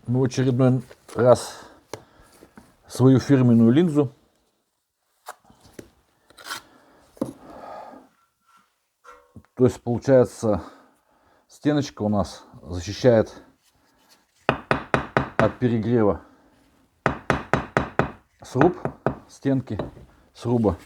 в очередной раз свою фирменную линзу. То есть получается, стеночка у нас защищает от перегрева сруб, стенки сруба,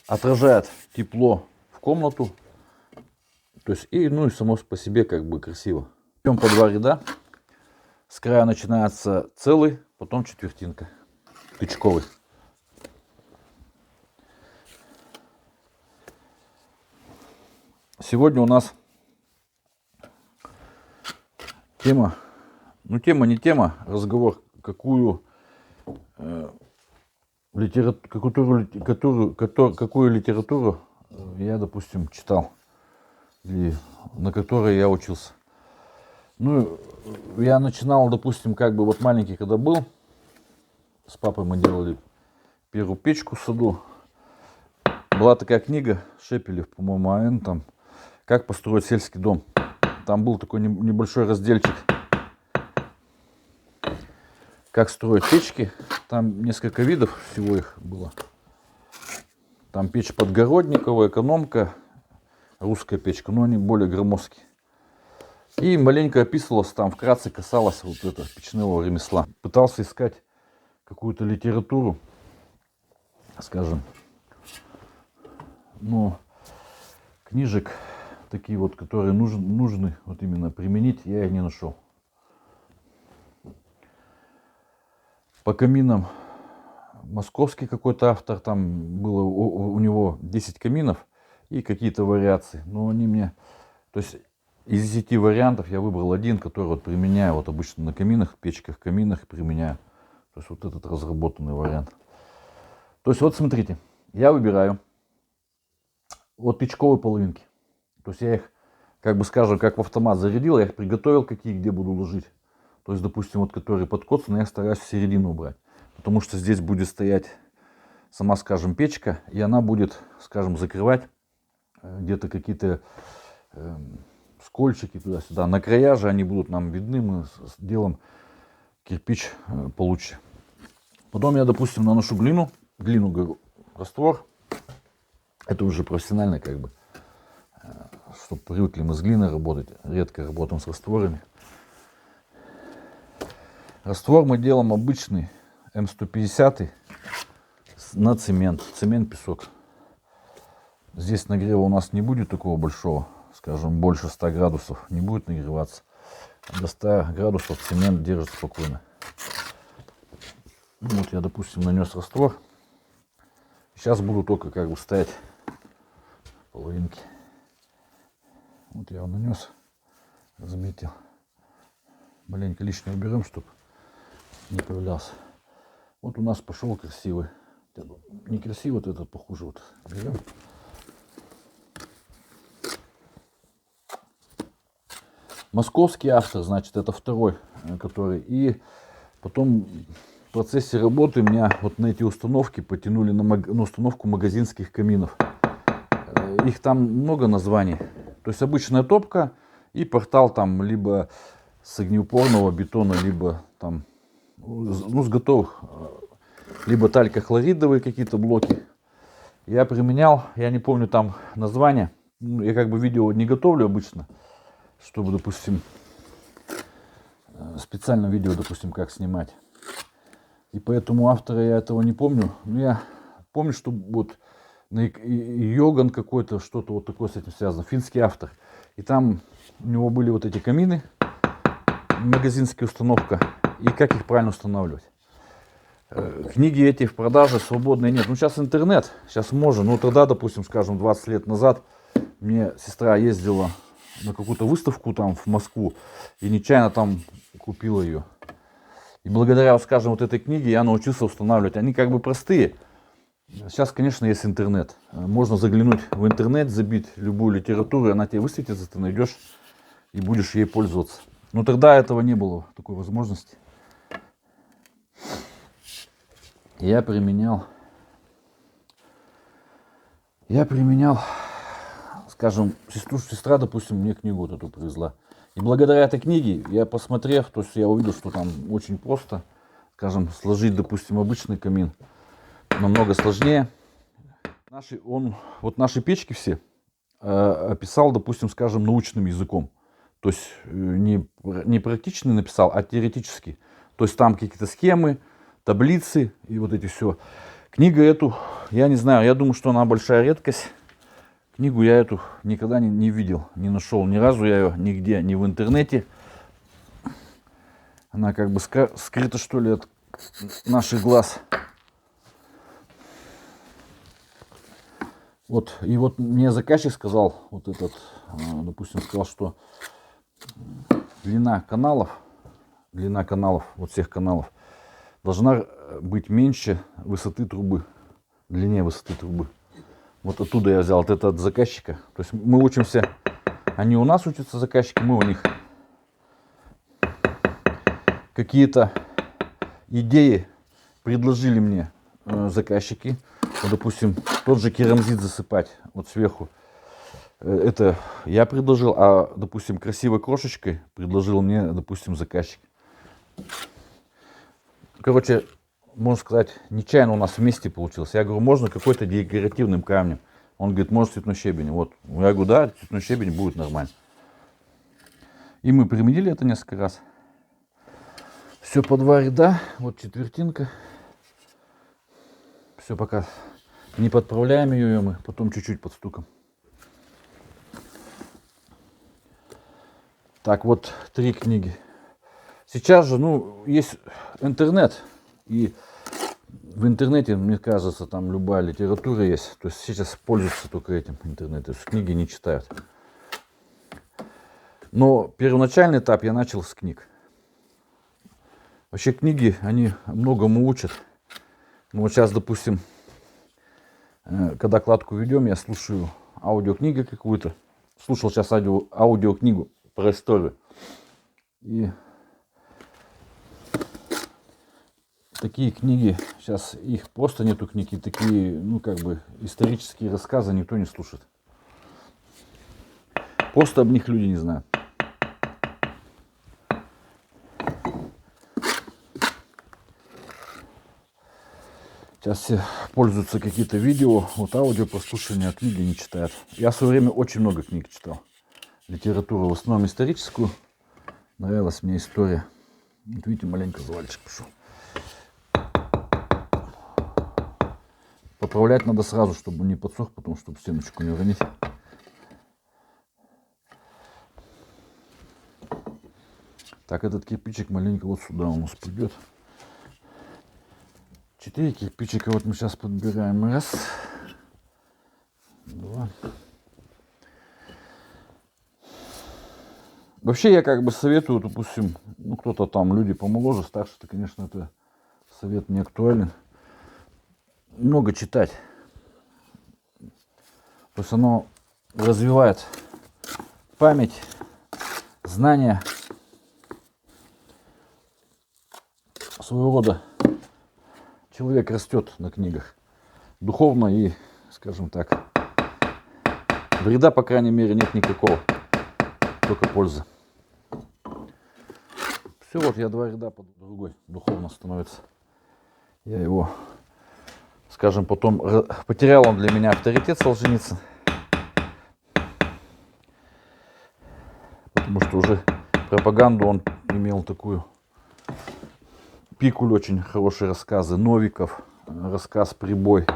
отражает тепло в комнату, то есть и ну и само по себе как бы красиво. Берем по 2 ряда, с края начинается целый, потом четвертинка, тычковый. Сегодня у нас тема, ну тема не тема, разговор, какую литературу я, допустим, читал, или на которой я учился. Ну, я начинал, допустим, как бы вот маленький, когда был, с папой мы делали первую печку в саду. Была такая книга Шепелев, по-моему, АН, там, «Как построить сельский дом». Там был такой небольшой разделчик, как строить печки. Там несколько видов всего их было. Там печь Подгородникова, экономка, русская печка, но они более громоздкие. И маленько описывалось, там вкратце касалось вот этого печного ремесла. Пытался искать какую-то литературу, скажем, но книжек такие вот, которые нужны вот именно применить, я их не нашел. По каминам московский какой-то автор, там было у него 10 каминов и какие-то вариации, но они мне, то есть из 10 вариантов я выбрал один, который вот применяю вот обычно на каминах, печках, каминах применяю. То есть вот этот разработанный вариант. То есть вот смотрите, я выбираю вот тычковые половинки. То есть я их, как бы скажем, как в автомат зарядил, я их приготовил, какие где буду ложить. То есть, допустим, вот которые подкоцаны, я стараюсь в середину убрать. Потому что здесь будет стоять сама, скажем, печка, и она будет, скажем, закрывать где-то какие-то скольчики туда-сюда. На края же они будут нам видны, мы сделаем кирпич получше. Потом я, допустим, наношу глину, говорю, раствор. Это уже профессионально, как бы, чтобы привыкли мы с глиной работать, редко работаем с растворами. Раствор мы делаем обычный М150 на цемент, цемент-песок. Здесь нагрева у нас не будет такого большого, скажем, больше 100 градусов не будет нагреваться. До 100 градусов цемент держит спокойно. Ну, вот я, допустим, нанес раствор. Сейчас буду только как бы ставить половинки. Вот я его нанес, разметил. Маленько лишнего берем, чтобы не появлялся. Вот у нас пошел красивый. Некрасивый, вот этот похуже. Вот берем. Московский автор, значит, это второй, который. И потом в процессе работы меня вот на эти установки потянули на установку магазинских каминов. Их там много названий. То есть обычная топка и портал там либо с огнеупорного бетона, либо там, ну, с готовых, либо талькохлоридовые какие-то блоки. Я применял, я не помню там название. Я как бы видео не готовлю обычно, чтобы, допустим, специально видео, допустим, как снимать. И поэтому автора я этого не помню. Но я помню, что вот Йоган какой-то, что-то вот такое с этим связано. Финский автор. И там у него были вот эти камины, магазинская установка. И как их правильно устанавливать. Книги эти в продаже свободные нет. Ну, сейчас интернет, сейчас можно. Ну, тогда, допустим, скажем, 20 лет назад мне сестра ездила на какую-то выставку там в Москву и нечаянно там купила ее. И благодаря, скажем, вот этой книге я научился устанавливать. Они как бы простые. Сейчас, конечно, есть интернет. Можно заглянуть в интернет, забить любую литературу, и она тебе высветится, ты найдешь и будешь ей пользоваться. Но тогда этого не было, такой возможности. Я применял, скажем, сестра, допустим, мне книгу вот эту привезла. И благодаря этой книге, я посмотрев, то есть я увидел, что там очень просто, скажем, сложить, допустим, обычный камин намного сложнее. Вот наши печки все описал, допустим, скажем, научным языком. То есть не практично написал, а теоретически. То есть там какие-то схемы, таблицы и вот эти все. Книга эту, я не знаю, я думаю, что она большая редкость. Книгу я эту никогда не видел, не нашел ни разу я ее нигде, ни в интернете. Она как бы скрыта, что ли, от наших глаз. Вот, и вот мне заказчик сказал, вот этот, допустим, сказал, что длина каналов, вот всех каналов, должна быть меньше высоты трубы, длине высоты трубы. Вот оттуда я взял, это от заказчика. То есть мы учимся, они у нас учатся, заказчики, мы у них. Какие-то идеи предложили мне заказчики. Вот, допустим, тот же керамзит засыпать вот сверху. Это я предложил, а, допустим, красивой крошечкой предложил мне, допустим, заказчик. Короче, можно сказать, нечаянно у нас вместе получилось. Я говорю, можно какой-то декоративным камнем. Он говорит, может цветной щебень. Вот. Я говорю, да, цветной щебень будет нормально. И мы применили это несколько раз. Все по 2 ряда. Вот четвертинка. Все, пока не подправляем ее, мы потом чуть-чуть подстуком. Так, вот 3 книги. Сейчас же, ну, есть интернет. И в интернете, мне кажется, там любая литература есть. То есть сейчас пользуются только этим интернетом. Книги не читают. Но первоначальный этап я начал с книг. Вообще книги, они многому учат. Ну вот сейчас, допустим, когда кладку ведем, я слушаю аудиокнигу какую-то. Слушал сейчас аудиокнигу про историю. И такие книги, сейчас их просто нету книг, и такие, ну как бы, исторические рассказы никто не слушает. Просто об них люди не знают. Сейчас все пользуются какие-то видео, вот аудио прослушивания, а книги не читают. Я в свое время очень много книг читал. Литературу, в основном историческую. Нравилась мне история. Вот видите, маленько завальчик пошел. Поправлять надо сразу, чтобы не подсох, потом, чтобы стеночку не уронить. Так, этот кирпичик маленько вот сюда у нас пойдет. 4 кирпичика вот мы сейчас подбираем. Раз, 2. Вообще я как бы советую, допустим, ну кто-то там, люди помоложе, старше-то, конечно, это совет не актуален. Много читать. То есть оно развивает память, знания, своего рода. Человек растет на книгах духовно и, скажем так, вреда, по крайней мере, нет никакого, только польза. Все, вот я 2 ряда под другой духовно становится. Я его, скажем, потом потерял он для меня авторитет, Солженицын, потому что уже пропаганду он имел такую. Пикуль очень хорошие рассказы, Новиков, рассказ «Прибой»,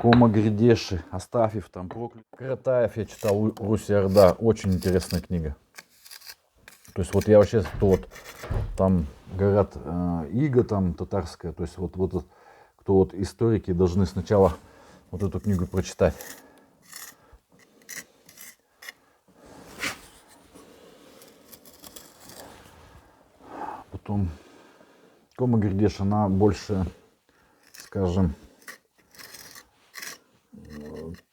Кома Гридеши, Астафьев, там Проклят. Каратаев я читал, Русь-Орда, очень интересная книга. То есть вот я вообще, вот там говорят, ига там татарская, то есть вот кто вот историки должны сначала вот эту книгу прочитать. Потом Кома Гридеш, она больше, скажем,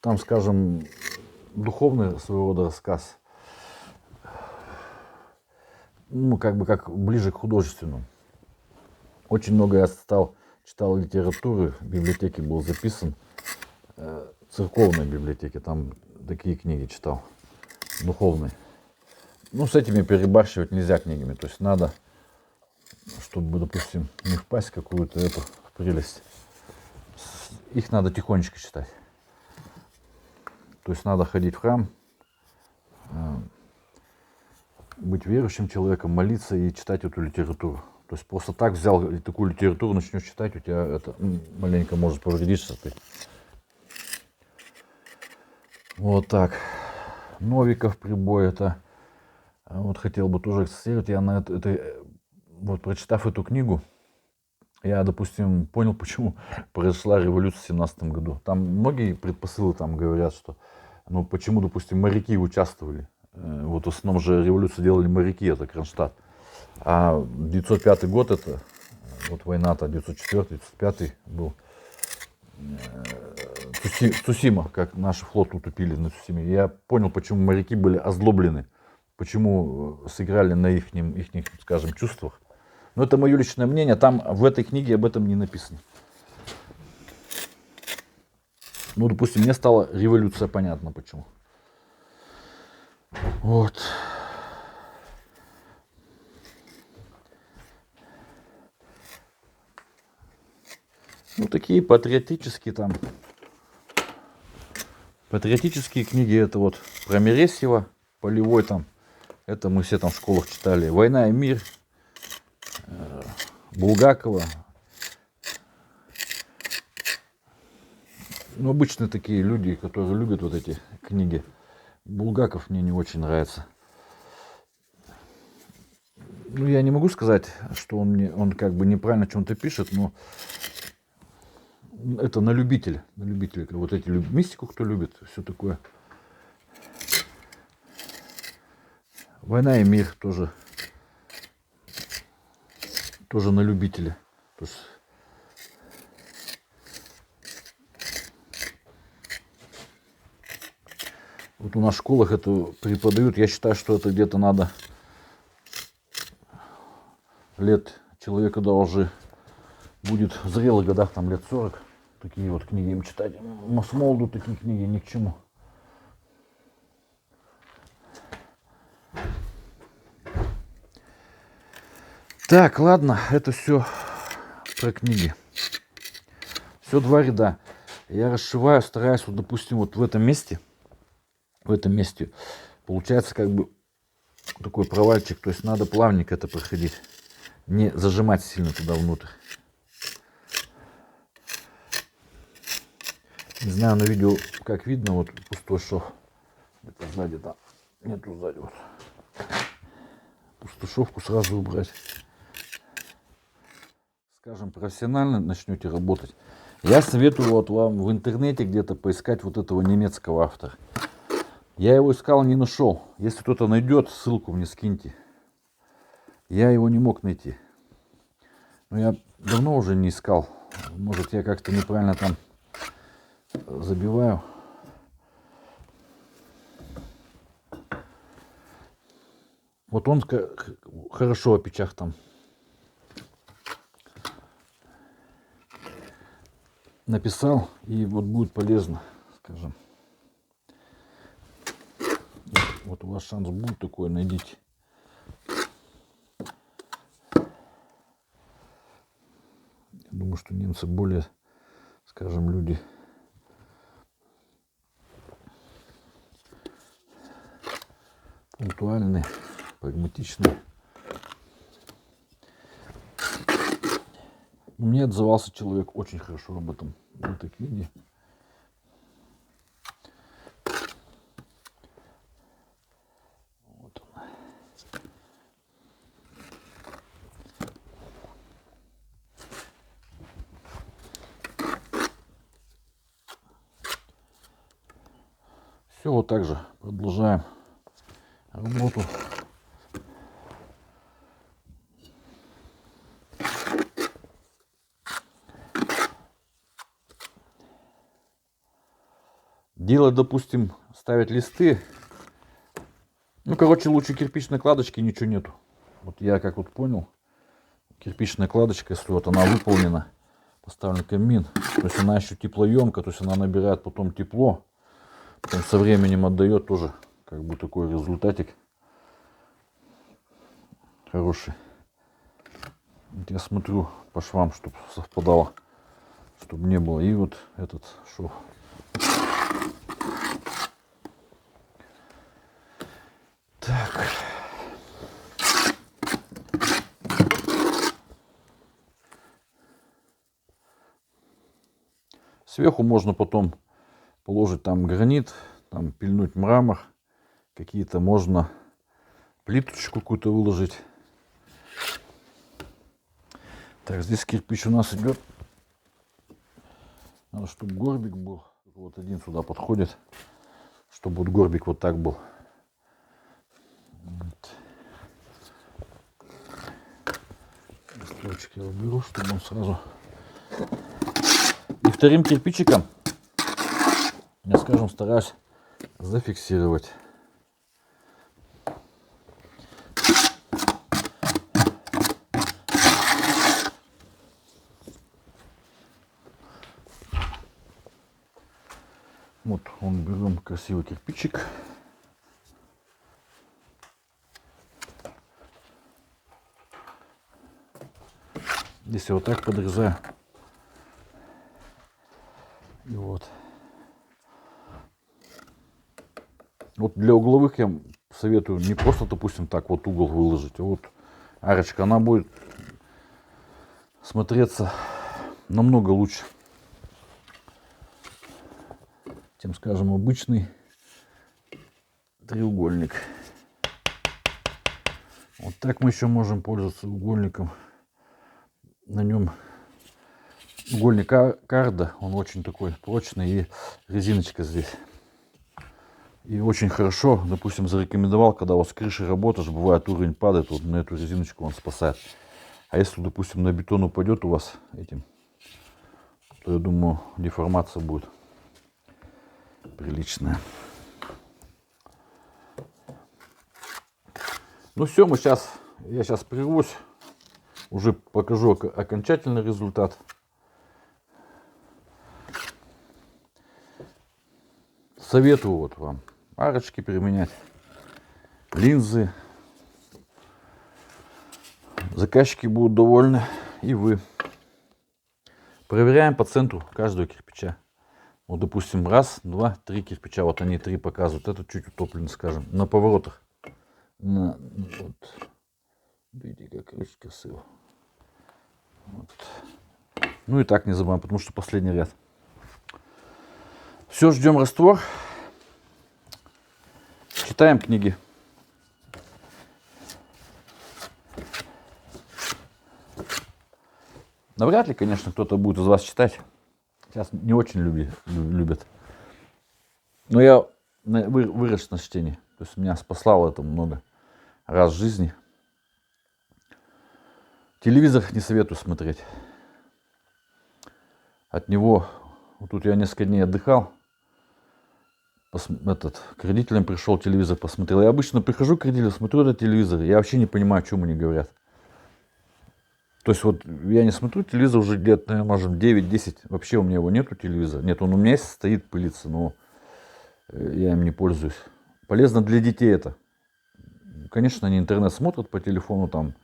там, скажем, духовный своего рода рассказ, ну, как бы, как ближе к художественному. Очень много я читал литературы, в библиотеке был записан, церковной библиотеке, там такие книги читал, духовные. Ну, с этими перебарщивать нельзя книгами. То есть надо, чтобы, допустим, не впасть в какую-то эту прелесть. Их надо тихонечко читать. То есть надо ходить в храм, быть верующим человеком, молиться и читать эту литературу. То есть просто так взял и такую литературу начнешь читать, у тебя это маленько может повредиться. Ты. Вот так. Новиков прибой это. Вот хотел бы тоже акцентировать. Я на вот прочитав эту книгу, я, допустим, понял, почему произошла революция в 17 году. Там многие предпосылы там говорят, что ну почему, допустим, моряки участвовали. Вот в основном же революцию делали моряки, это Кронштадт. А 905 год это, вот война-то 904-905 был. Цусима, как наш флот утопили на Цусиме. Я понял, почему моряки были озлоблены, почему сыграли на их, скажем, чувствах. Но это мое личное мнение, там в этой книге об этом не написано. Ну, допустим, мне стала революция понятна, почему. Вот. Ну, такие патриотические там. Патриотические книги, это вот про Мересьева, Полевой там. Это мы все там в школах читали. «Война и мир», Булгакова. Ну, обычно такие люди, которые любят вот эти книги. Булгаков мне не очень нравится. Ну, я не могу сказать, что он как бы неправильно о чем-то пишет, но это на любителя. На любителя. Вот эти мистику, кто любит, все такое. «Война и мир» тоже на любителя. То есть вот у нас в школах это преподают. Я считаю, что это где-то надо лет человека, когда уже будет в зрелых годах, там лет 40, такие вот книги им читать. С молоду такие книги ни к чему. Так, ладно, это все про книги. Все 2 ряда. Я расшиваю, стараюсь, вот, допустим, вот в этом месте получается как бы такой провальчик, то есть надо плавненько это проходить, не зажимать сильно туда внутрь. Не знаю на видео как видно, вот пустой шов, где-то сзади там, нету сзади вот. Пустошовку сразу убрать. Скажем, профессионально начнете работать, я советую вот вам в интернете где-то поискать вот этого немецкого автора. Я его искал, не нашел. Если кто-то найдет, ссылку мне скиньте. Я его не мог найти. Но я давно уже не искал. Может, я как-то неправильно там забиваю. Вот он хорошо о печах там написал, и вот будет полезно, скажем. Вот у вас шанс будет такой, найдите. Я думаю, что немцы более, скажем, люди пунктуальные, прагматичные. Мне отзывался человек очень хорошо об этом, в этой книге. Вот он. Все, вот так же продолжаем работу. Делать, допустим, ставить листы. Ну, короче, лучше кирпичной кладочки ничего нету. Вот я как вот понял, кирпичная кладочка, если вот она выполнена, поставлен камин, то есть она еще теплоемка, то есть она набирает потом тепло. Потом со временем отдает тоже как бы такой результатик хороший. Вот я смотрю по швам, чтобы совпадало, чтобы не было. И вот этот шов. Так. Сверху можно потом положить там гранит, там пильнуть мрамор, какие-то можно плиточку какую-то выложить. Так, здесь кирпич у нас идет. Надо, чтобы горбик был. Вот один сюда подходит, чтобы вот горбик вот так был. Вот. Листочек я уберу, чтобы он сразу. И вторым кирпичиком я, скажем, стараюсь зафиксировать. Вот он, берем красивый кирпичик. Здесь я вот так подрезаю. И вот. Вот для угловых я советую не просто, допустим, так вот угол выложить, а вот арочка, она будет смотреться намного лучше, чем, скажем, обычный треугольник. Вот так мы еще можем пользоваться угольником. На нем угольник карда, он очень такой прочный, и резиночка здесь. И очень хорошо, допустим, зарекомендовал, когда у вас с крышей работаешь, бывает уровень падает, вот на эту резиночку он спасает. А если, допустим, на бетон упадет у вас этим, то, я думаю, деформация будет приличная. Ну все, я сейчас прервусь, уже покажу окончательный результат. Советую вот вам арочки применять, линзы. Заказчики будут довольны, и вы. Проверяем по центру каждого кирпича. Вот, допустим, раз, два, три кирпича. Вот они три показывают. Это чуть утоплено, скажем, на поворотах. Вот. Видите, как очень красиво. Вот. Ну и так не забываем, потому что последний ряд. Все, ждем раствор. Читаем книги. Навряд ли, конечно, кто-то будет из вас читать. Сейчас не очень любят. Но я вырос на чтении. То есть меня спаслало это много раз в жизни. Телевизор не советую смотреть. От него, вот тут я несколько дней отдыхал. К родителям пришел, телевизор посмотрел. Я обычно прихожу к родителям, смотрю этот телевизор. Я вообще не понимаю, о чем они говорят. То есть вот я не смотрю телевизор уже лет, наверное, может, 9-10. Вообще у меня его нету, телевизора. Нет, он у меня есть, стоит, пылится, но я им не пользуюсь. Полезно для детей это. Конечно, они интернет смотрят по телефону, там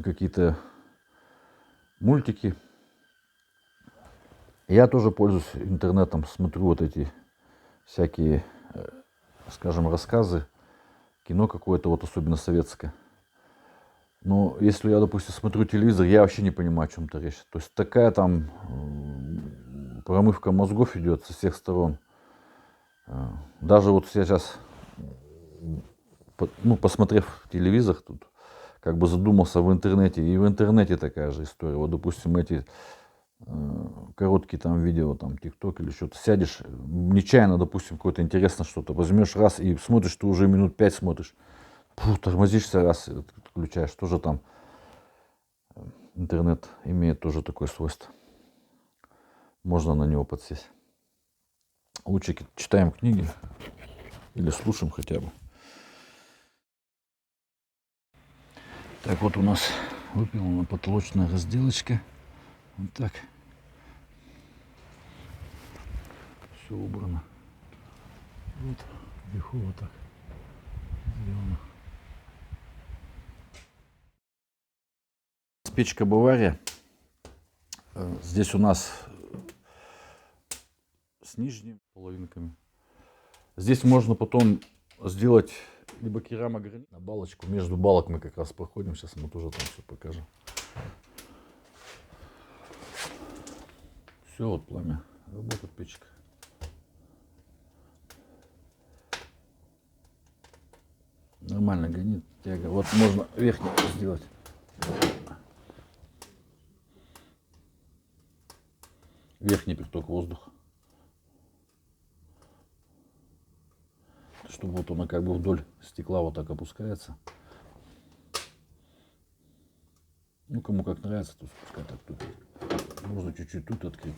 какие-то мультики. Я тоже пользуюсь интернетом, смотрю вот эти всякие, скажем, рассказы, кино какое-то, вот особенно советское. Но если я, допустим, смотрю телевизор, я вообще не понимаю, о чем-то речь. То есть такая там промывка мозгов идет со всех сторон. Даже вот я сейчас, посмотрев телевизор, тут как бы задумался в интернете. И в интернете такая же история. Вот, допустим, эти короткие там видео, там, ТикТок или что-то. Сядешь, нечаянно, допустим, какое-то интересно что-то. Возьмешь раз и смотришь, ты уже минут 5 смотришь. Тормозишься раз, включаешь, тоже там интернет имеет тоже такое свойство. Можно на него подсесть. Лучше читаем книги или слушаем хотя бы. Так, вот у нас выполнена потолочная разделочка. Вот так. Все убрано. Вот вверху вот так сделано. Печка Бавария. Здесь у нас с нижними половинками. Здесь можно потом сделать либо керамогранит на балочку. Между балок мы как раз проходим. Сейчас мы тоже там все покажем. Все, вот пламя. Работает печка. Нормально гонит, тяга. Вот можно верхний сделать. Верхний приток воздуха. Чтобы вот она как бы вдоль стекла вот так опускается. Ну, кому как нравится, то пускай так тут. Можно чуть-чуть тут открыть.